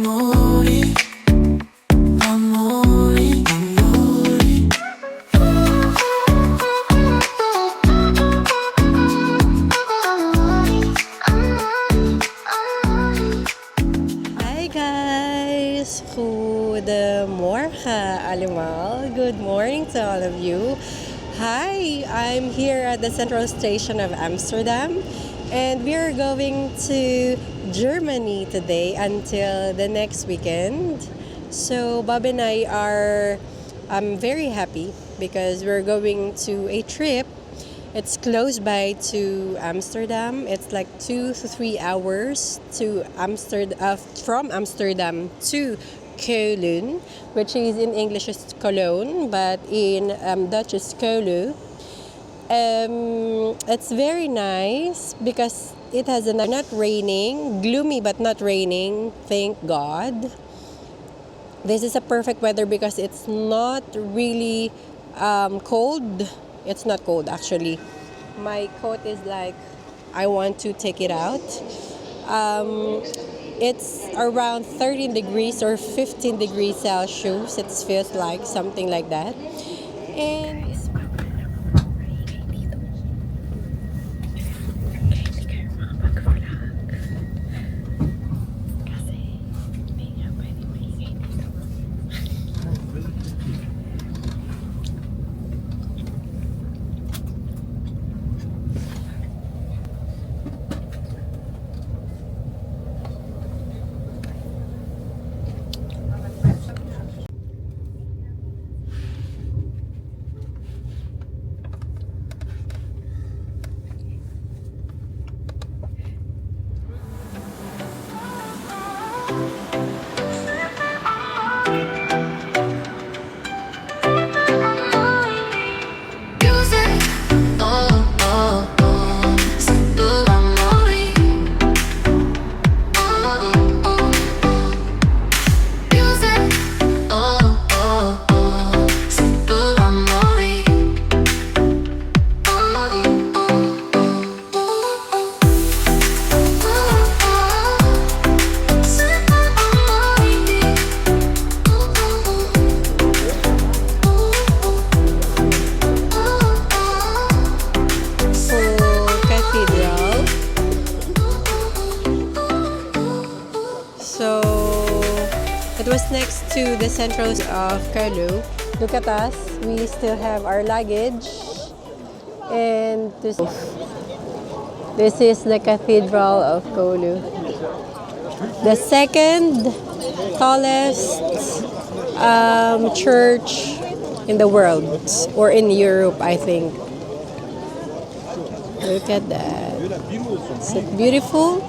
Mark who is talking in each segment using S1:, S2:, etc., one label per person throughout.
S1: Amori, Amori, Amori.
S2: Hi guys! Goedemorgen allemaal. Good morning to all of you. Hi, I'm here at the central station of Amsterdam and we are going to Germany today until the next weekend. So Bob and I are very happy because we're going to a trip. It's close by to Amsterdam. It's like 2 to 3 hours to Amsterdam from Amsterdam to Köln, which is in English is Cologne, but in Dutch is Köln. It's very nice because it has a not raining, gloomy but not raining. Thank God. This is a perfect weather because it's not really cold. It's not cold actually. My coat is like I want to take it out. Um, it's around 13 degrees or 15 degrees Celsius. It feels like something like that. And
S1: Music, oh, oh, oh. Siento Amori, oh, oh, oh. Music, oh, oh, oh. Siento Amori, oh, oh, oh, oh. Siento Amori,
S2: for cathedral. So it was next to the central of Köln. Look at us. We still have our luggage. And this is the Cathedral of Köln. The second tallest church in the world or in Europe, I think. Look at that. Is it beautiful?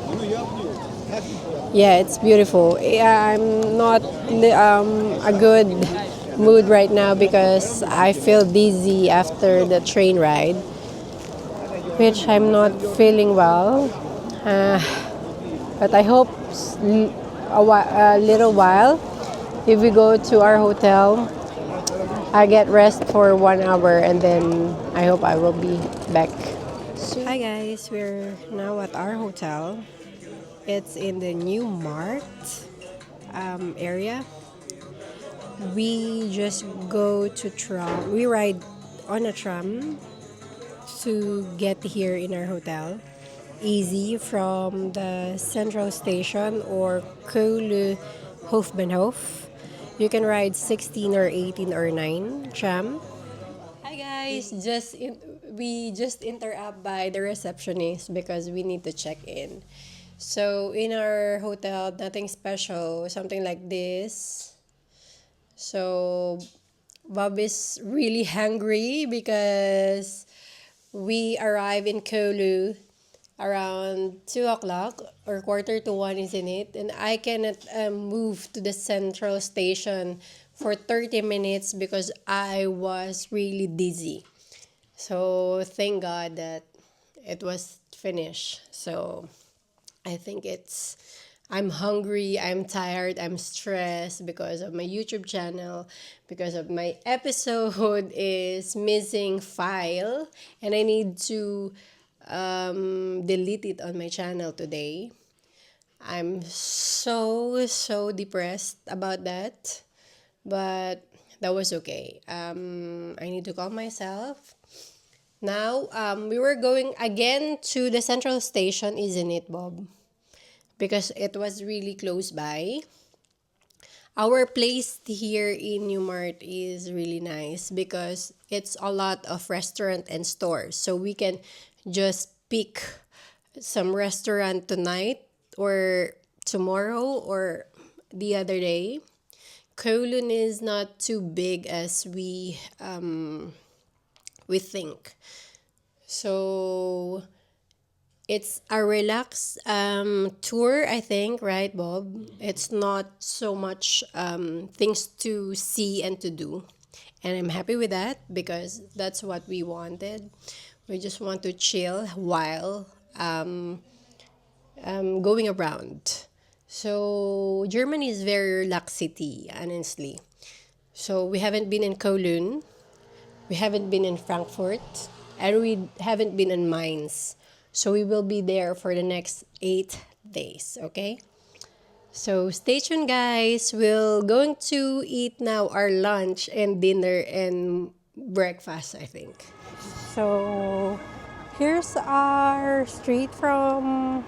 S2: Yeah, it's beautiful. Yeah, I'm not in a good mood right now because I feel dizzy after the train ride, which I'm not feeling well. Uh, but I hope a little while, if we go to our hotel, I get rest for 1 hour and then I hope I will be back soon. Hi guys, we're now at our hotel. It's in the New Mart area. We just go to tram. We ride on a tram to get here in our hotel. Easy from the central station or Köln Hofbahnhof. You can ride 16 or 18 or 9 tram. Hi guys, we just interrupt by the receptionist because we need to check in. So in our hotel, nothing special, something like this. So Bob is really hungry because we arrive in Kolu around 2 o'clock or quarter to 1, isn't it? And I cannot move to the central station for 30 minutes because I was really dizzy. So thank God that it was finished. So I think I'm hungry, I'm tired, I'm stressed because of my YouTube channel, because of my episode is missing file, and I need to delete it on my channel today. I'm so depressed about that, but that was okay. I need to calm myself. Now, we were going again to the central station, isn't it, Bob? Because it was really close by. Our place here in Newmart is really nice because it's a lot of restaurant and stores. So we can just pick some restaurant tonight or tomorrow or the other day. Kowloon is not too big as we think. So it's a relaxed tour, I think, right, Bob? It's not so much things to see and to do. And I'm happy with that because that's what we wanted. We just want to chill while going around. So Germany is very relaxed city, honestly. So we haven't been in Kowloon, we haven't been in Frankfurt, and we haven't been in Mainz. So we will be there for the next 8 days, okay? So stay tuned, guys. We're going to eat now our lunch and dinner and breakfast, I think. So here's our street from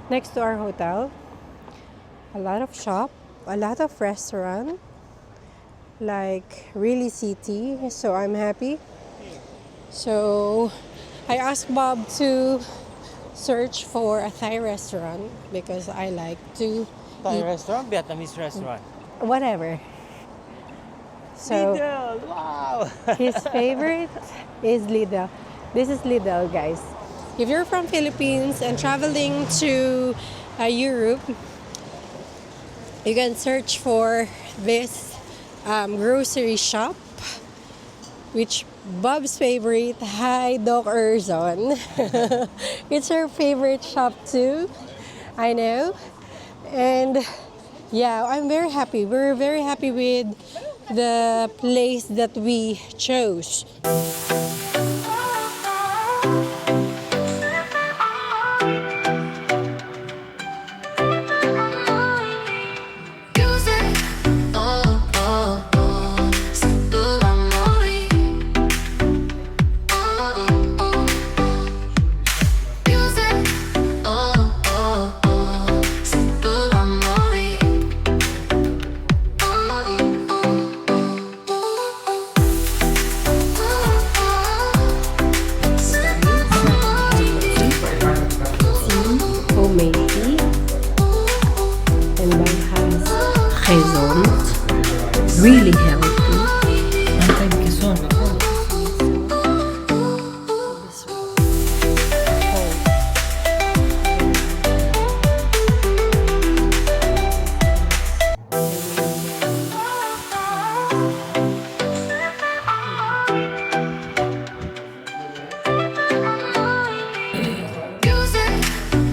S2: next to our hotel. A lot of shop, a lot of restaurant, like really city. So I'm happy. So I asked Bob to search for a Thai restaurant because I like to
S3: Thai
S2: eat
S3: restaurant, Vietnamese restaurant.
S2: whatever. So
S3: Lidl, wow!
S2: his favorite is Lidl. This is Lidl, guys. If you're from Philippines and traveling to Europe, you can search for this grocery shop, which Bob's favorite, hi Doc Erzon. It's her favorite shop too, I know. And yeah, I'm very happy. We're very happy with the place that we chose.
S1: Music, oh, oh, oh, simple Amori. Oh, oh, oh. Music, oh, oh, oh, simple Amori. Oh, oh, oh. Simple Amori.
S2: Homemade tea, and Bob has raisins, really healthy.
S1: Music, oh, oh, oh, simple Amori. Oh, oh, oh. Music,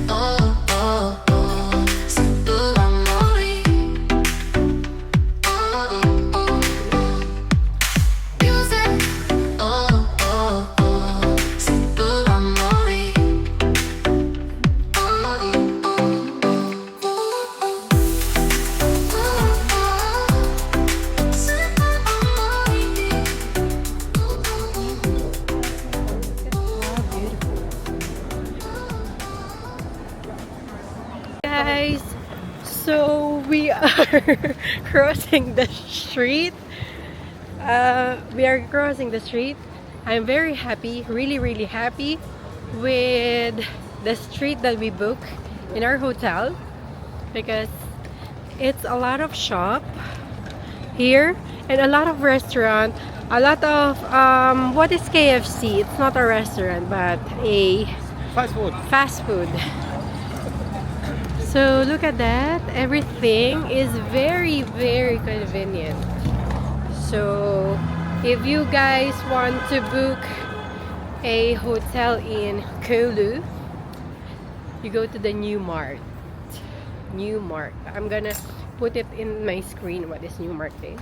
S1: oh, oh, oh, simple Amori. Oh, oh, oh. Simple
S2: Guys, so we are crossing the street. We are crossing the street. I'm very happy, really happy with the street that we book in our hotel because it's a lot of shop here and a lot of restaurant, a lot of what is KFC? It's not a restaurant but a
S3: Fast food.
S2: fast food. So look at that. Everything is very convenient. So if you guys want to book a hotel in Kowloon, you go to the Newmart. I'm gonna put it in my screen what is Newmart is.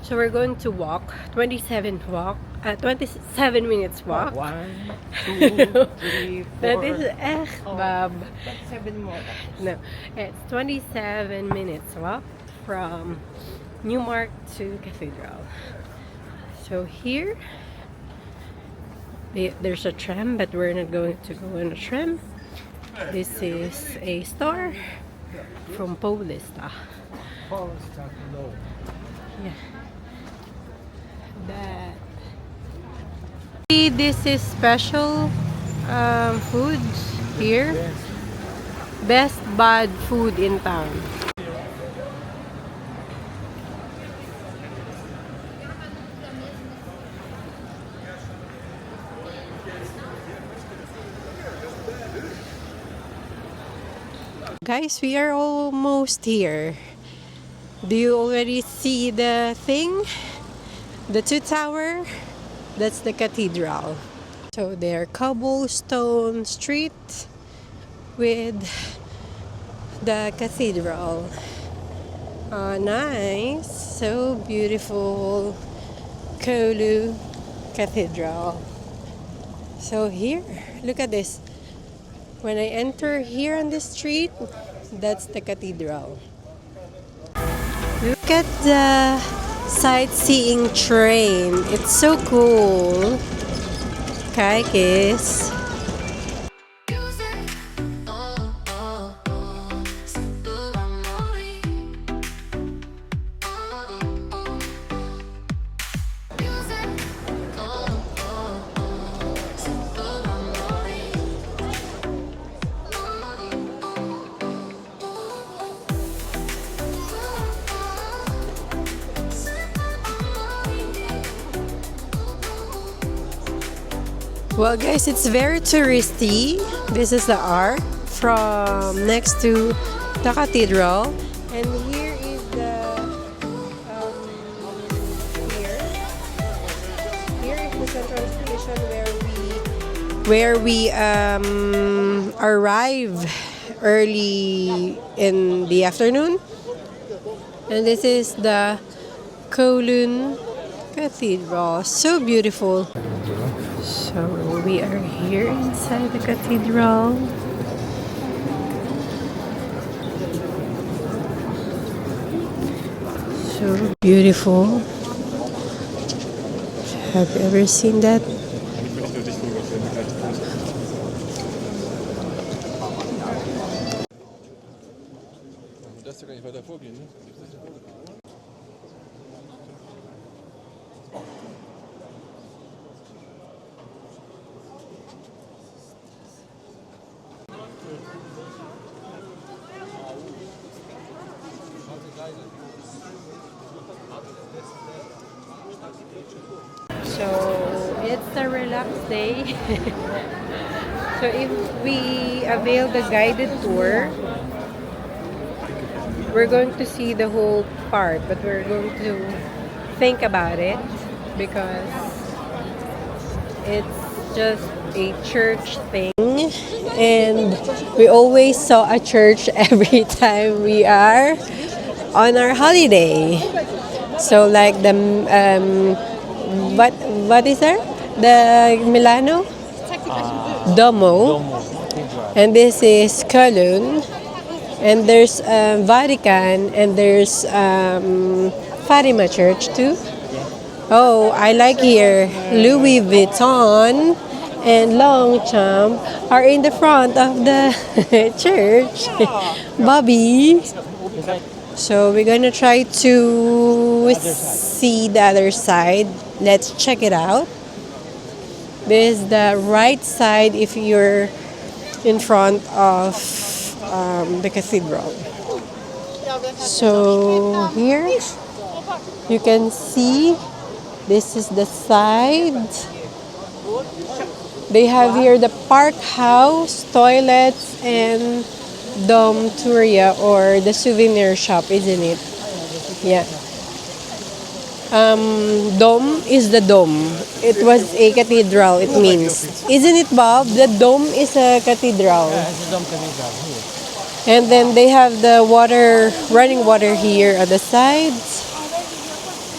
S2: So we're going to walk 27 minutes walk.
S3: 1, 2, 3, 4.
S2: That is Bob.
S3: 7 more.
S2: No, it's 27 minutes walk from Newmark to Cathedral. So here, there's a tram, but we're not going to go on a tram. This is a store from Paulista. Yeah. That. This is special foods here. Best bad food in town. Guys, we are almost here. Do you already see the thing? The two tower? That's the cathedral. So there, cobblestone street with the cathedral. Nice. So beautiful. Köln Cathedral. So here, look at this. When I enter here on this street, that's the cathedral. Look at the sightseeing train. It's so cool. Kikes.
S1: Music, oh, oh, oh, simple Amori. Oh, oh, oh. Music, oh, oh, oh, simple Amori.
S2: Well, guys, it's very touristy. This is the arc from next to the cathedral, and here is the here. Here is the central station where we arrive early in the afternoon, and this is the Köln Cathedral. So beautiful. So we are here inside the cathedral. So beautiful. Have you ever seen that?
S4: Darfst du gar nicht weiter vorgehen, ne?
S2: So it's a relaxed day. So if we avail the guided tour, we're going to see the whole part, but we're going to think about it because it's just a church thing, and we always saw a church every time we are on our holiday. So like the what is there? The Milano Domo, and this is Köln, and there's Vatican, and there's Fatima Church too. Oh, I like here. Louis Vuitton and Longchamp are in the front of the church. Bobby. So we're gonna try to see the other side. Let's check it out. This is the right side if you're in front of the cathedral. So here you can see this is the side. They have here the park house, toilets, and Dom Turia, or the souvenir shop, isn't it? Yeah. Dome is the dome. It was a cathedral, it means. Isn't it, Bob? The dome is a cathedral.
S3: Yeah, it's a dome cathedral here.
S2: And then they have the water, running water here at the sides.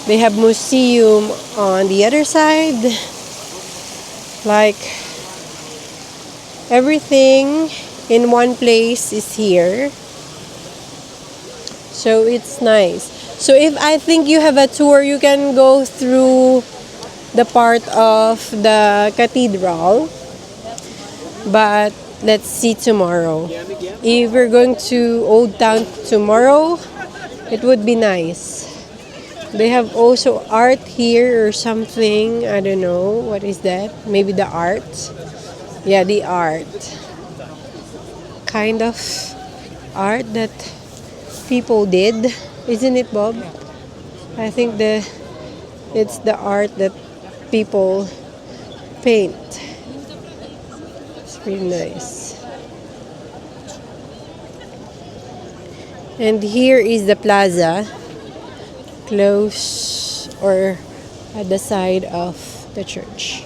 S2: They have museum on the other side. Like everything in one place is here. So it's nice. So if I think you have a tour, you can go through the part of the cathedral. But let's see tomorrow. If we're going to Old Town tomorrow, it would be nice. They have also art here or something. I don't know. What is that? Maybe the art. Yeah, the art. Kind of art that people did. Isn't it, Bob? I think it's the art that people paint. It's really nice. And here is the plaza, close or at the side of the church.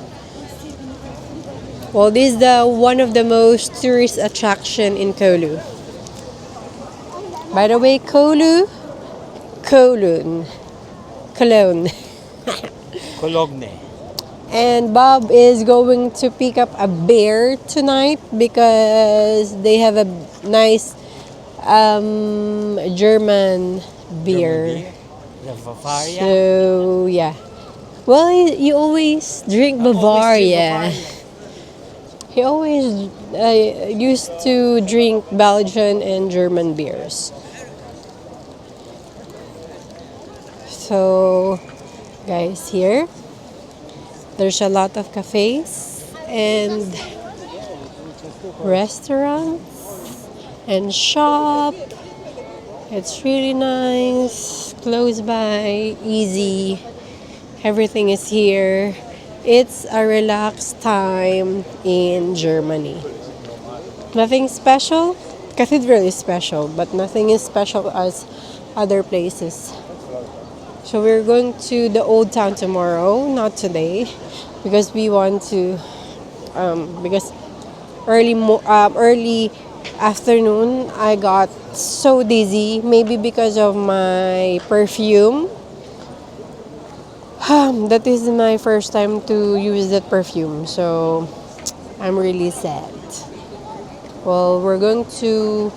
S2: Well, this is one of the most tourist attraction in Köln. By the way, Köln.
S3: Cologne.
S2: And Bob is going to pick up a beer tonight because they have a nice German beer.
S3: The Bavaria.
S2: So yeah. Well, you always drink Bavaria. He always used to drink Belgian and German beers. So, guys, here there's a lot of cafes and restaurants and shop. It's really nice, close by, easy. Everything is here. It's a relaxed time in Germany. Nothing special. Cathedral is special, but nothing is special as other places. So we're going to the Old Town tomorrow, not today, because we want to, because early afternoon I got so dizzy, maybe because of my perfume. That is my first time to use that perfume, so I'm really sad. Well, we're going to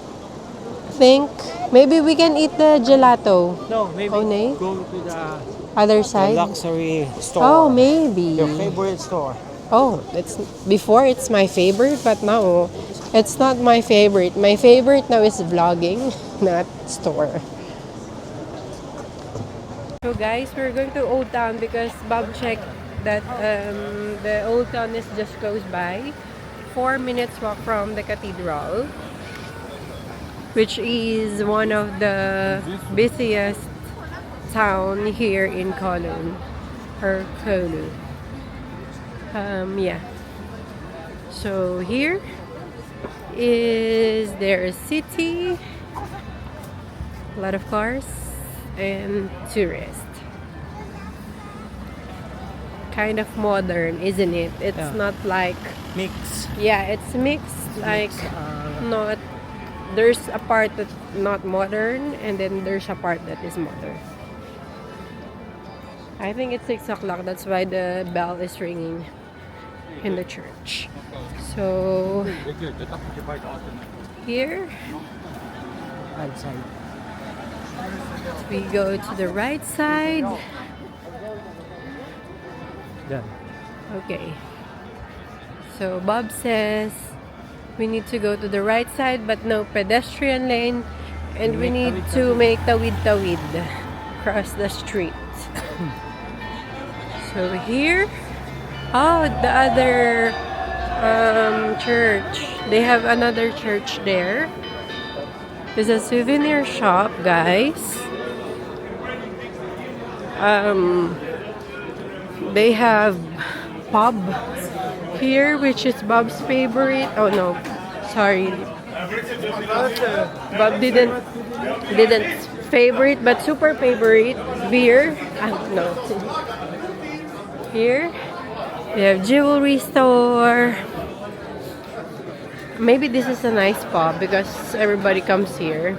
S2: think maybe we can eat the gelato.
S3: No, maybe
S2: Oh, no?
S3: go to the
S2: Other side.
S3: luxury store.
S2: Oh, maybe.
S3: Your favorite store.
S2: Oh, before it's my favorite, but now it's not my favorite. My favorite now is vlogging, not store. So guys, we're going to Old Town because Bob checked that the Old Town is just close by. 4 minutes walk from the cathedral, which is one of the busiest town here in Köln, or Köln. Yeah. So here is their city, a lot of cars and tourists. Kind of modern, isn't it? It's not like
S3: Mix.
S2: yeah, it's mixed. Like not there's a part that's not modern, and then there's a part that is modern. I think it's 6 o'clock. That's why the bell is ringing in the church. So here
S3: Outside.
S2: we go to the right side.
S3: Done.
S2: Okay. So Bob says we need to go to the right side, but no pedestrian lane, and we need to make tawid cross the street. So here, oh, the other church. They have another church there. There's a souvenir shop, guys. They have pub here, which is Bob's favorite. Oh no, sorry. Bob didn't favorite, but super favorite beer. No. Here, we have jewelry store. Maybe this is a nice pub because everybody comes here.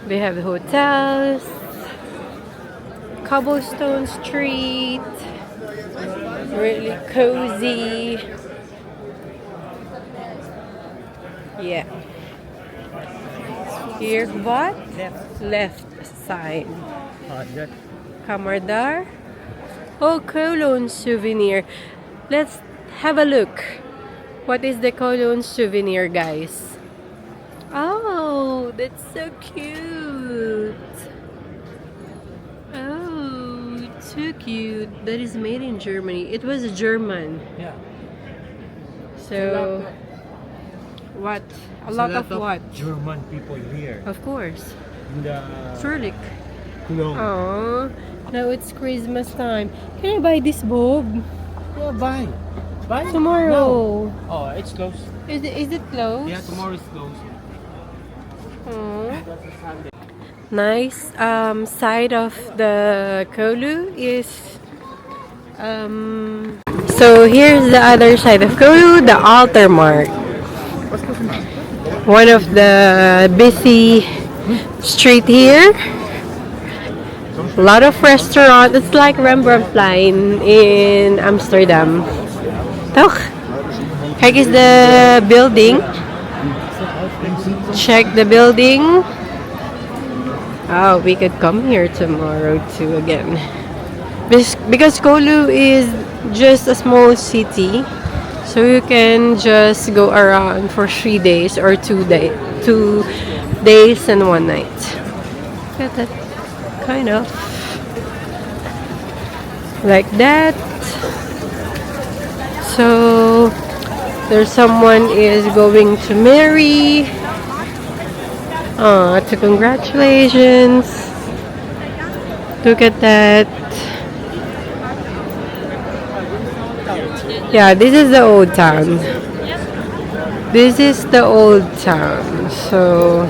S2: They have hotels. cobblestone street, really cozy. Yeah. Here, what? Left side.
S3: That.
S2: Kamardar. Oh, Cologne souvenir. Let's have a look. What is the Cologne souvenir, guys? Oh, that's so cute. Oh, too cute. That is made in Germany. It was German.
S3: Yeah.
S2: So, what? A lot of what?
S3: German people here.
S2: Of course.
S3: In the
S2: Zurich.
S3: Cologne.
S2: Oh, now it's Christmas time. Can I buy this, Bob?
S3: Yeah, bye. Bye.
S2: Tomorrow.
S3: No. Oh, it's closed.
S2: Is it closed?
S3: Yeah, tomorrow is closed.
S2: Oh.
S3: That's a Sunday.
S2: Nice side of the Kolu is so here's the other side of Kolu, the altar mark. One of the busy street here. A lot of restaurant. It's like Rembrandtplein in Amsterdam. Toch? Kijk eens the building. Check the building. Oh, we could come here tomorrow too again. Because Kolu is just a small city, so you can just go around for 3 days or 2 days and 1 night. Look at that, kind of like that. So there's someone is going to marry. To congratulations. Look at that. Yeah, this is the old town. This is the old town. So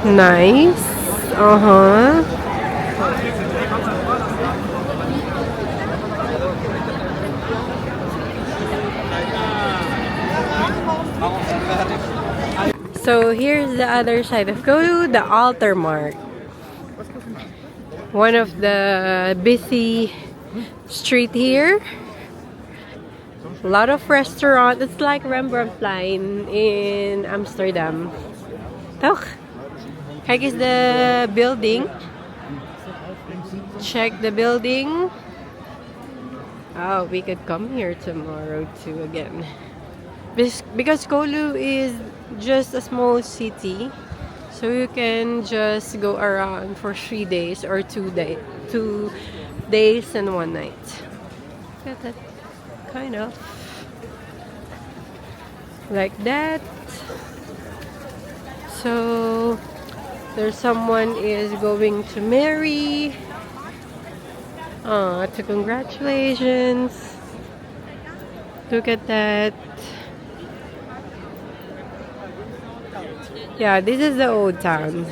S2: nice. So here's the other side of Kolu, the altar mark. One of the busy street here. A lot of restaurant. It's like Rembrandtplein in Amsterdam. Toch? Kijk eens the building. Check the building. Oh, we could come here tomorrow too again. Because Kolu is just a small city, so you can just go around for 3 days or 2 days and 1 night. Look at that, kind of like that. So there's someone is going to marry. To congratulations. Look at that. Yeah, this is the old town.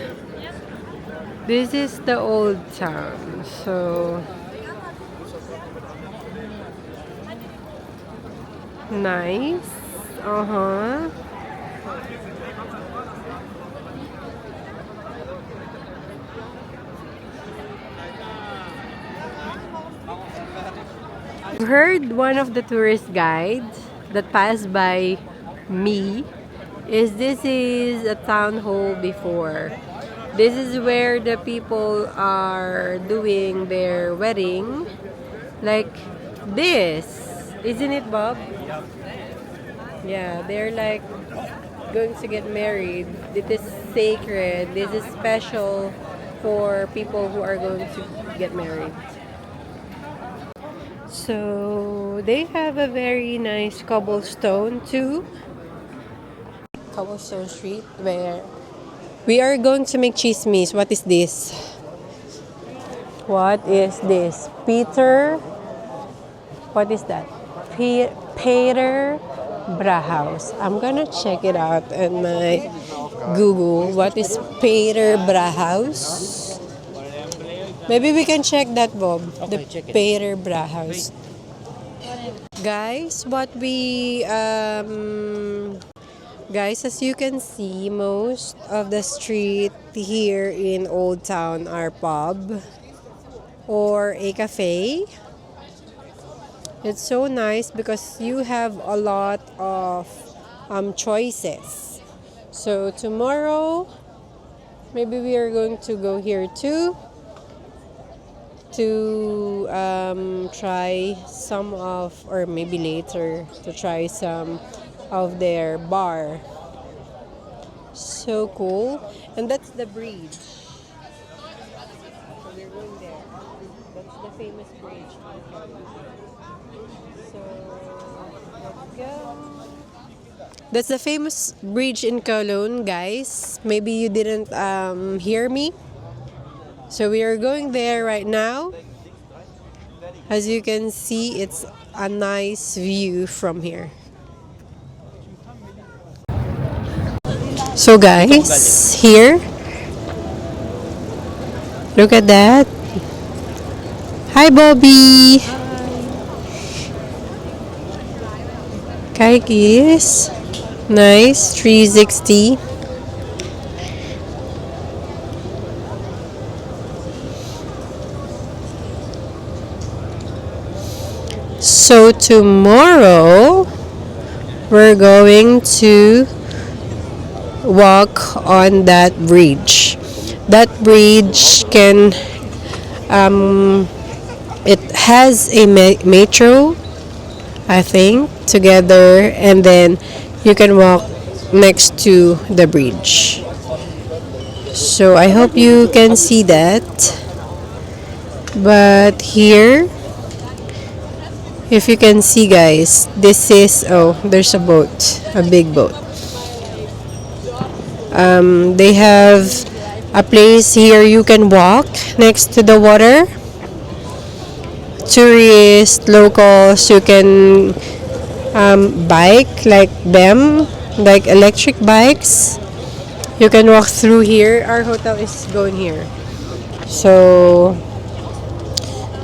S2: This is the old town. So nice. I've heard one of the tourist guides that passed by me is this is a town hall before. This is where the people are doing their wedding. Like this. Isn't it, Bob? Yeah, they're like going to get married. This is sacred. This is special for people who are going to get married. So they have a very nice cobblestone too. Cobblestone Street where we are going to make chismis. What is this? What is this? Peter. What is that? Peter Brahaus. I'm gonna check it out in my Google. What is Peter Brahaus? Maybe we can check that, Bob. The Peter Brahaus. Guys, what we Guys, as you can see, most of the street here in Old Town are pub or a cafe. It's so nice because you have a lot of choices. So tomorrow, maybe we are going to go here too to try some of, or maybe later to try some of their bar. So cool. And that's the bridge. So we're going there. That's the famous bridge. So let's go. That's the famous bridge in Köln, guys. Maybe you didn't hear me. So we are going there right now. As you can see, it's a nice view from here. So guys, here, look at that. Hi Bobby. Kikes. Nice 360. So tomorrow we're going to walk on that bridge. That bridge can it has a metro, I think, together, and then you can walk next to the bridge. So I hope you can see that. But here, if you can see, guys, this is, oh, there's a boat, a big boat. They have a place here you can walk next to the water. Tourists, locals, you can bike like them, like electric bikes. You can walk through here. Our hotel is going here. So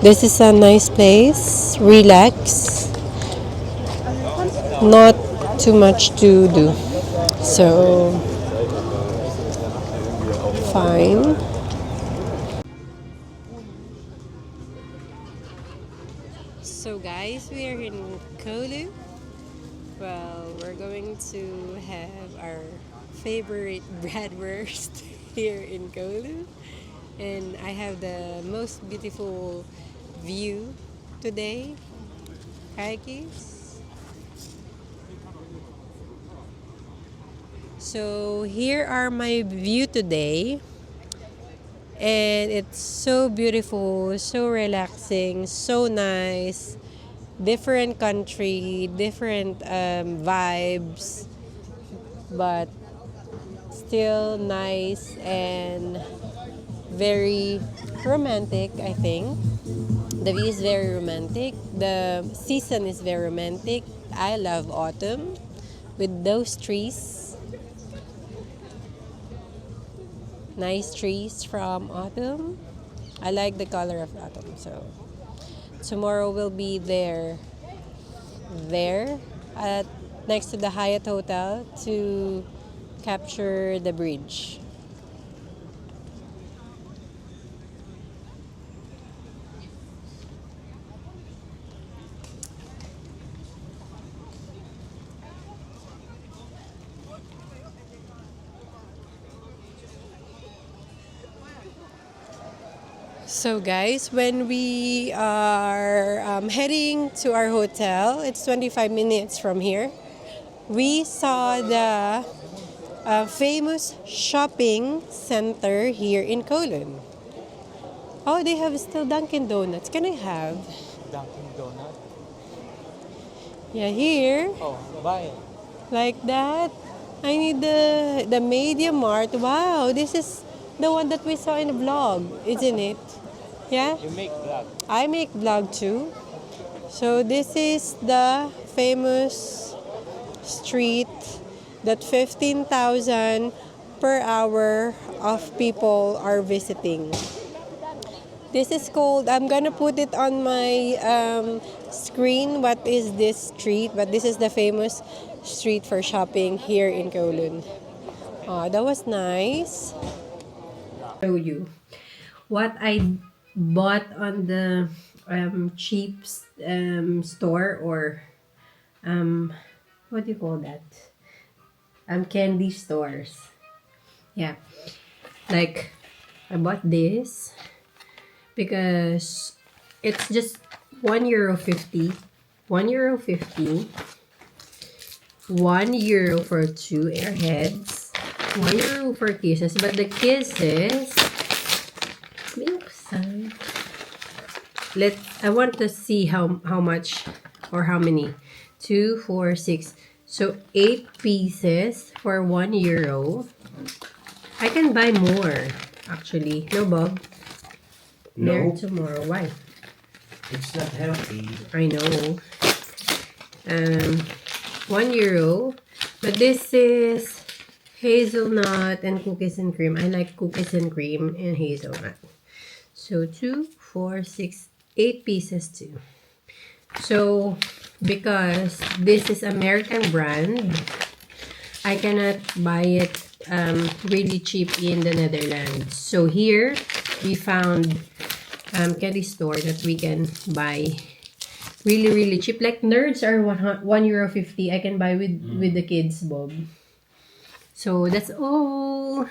S2: this is a nice place. Relax. Not too much to do. So fine. So guys, we are in Köln. Well, we're going to have our favorite bratwurst here in Köln. And I have the most beautiful view today. Kikes. So here are my view today. And it's so beautiful, so relaxing, so nice. Different country, different vibes, but still nice and very romantic, I think. The view is very romantic. The season is very romantic. I love autumn with those trees. Nice trees from autumn. I like the color of autumn. So tomorrow we'll be there at next to the Hyatt Hotel to capture the bridge. So guys, when we are heading to our hotel, it's 25 minutes from here. We saw the famous shopping center here in Köln. Oh, they have still Dunkin' Donuts. Can I have?
S3: Dunkin' Donut.
S2: Yeah, here.
S3: Oh, buy it.
S2: Like that. I need the Media Mart. Wow, this is the one that we saw in the vlog, isn't it? Yeah?
S3: You make that.
S2: I make vlog too. So this is the famous street that 15,000 per hour of people are visiting. This is called, I'm gonna put it on my screen, what is this street, but this is the famous street for shopping here in Kowloon. That was nice. Show you what I bought on the cheap store, or what do you call that? Candy stores. Yeah, like I bought this because it's just €1.50. €1.50. €1 for 2 airheads. €1 for kisses. But the kisses, I want to see how much or how many. 2, 4, 6. So 8 pieces for €1. I can buy more actually. No, Bob? There
S5: No,
S2: tomorrow. Why?
S5: it's not healthy.
S2: I know. €1. But this is hazelnut and cookies and cream. I like cookies and cream and hazelnut. So 2, 4, 6, 8 pieces too. So because this is American brand, I cannot buy it really cheap in the Netherlands. So here we found candy store that we can buy really cheap. Like Nerds are €1.50. I can buy with the kids, Bob. So that's all.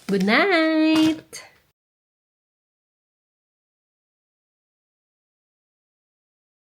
S2: Good night.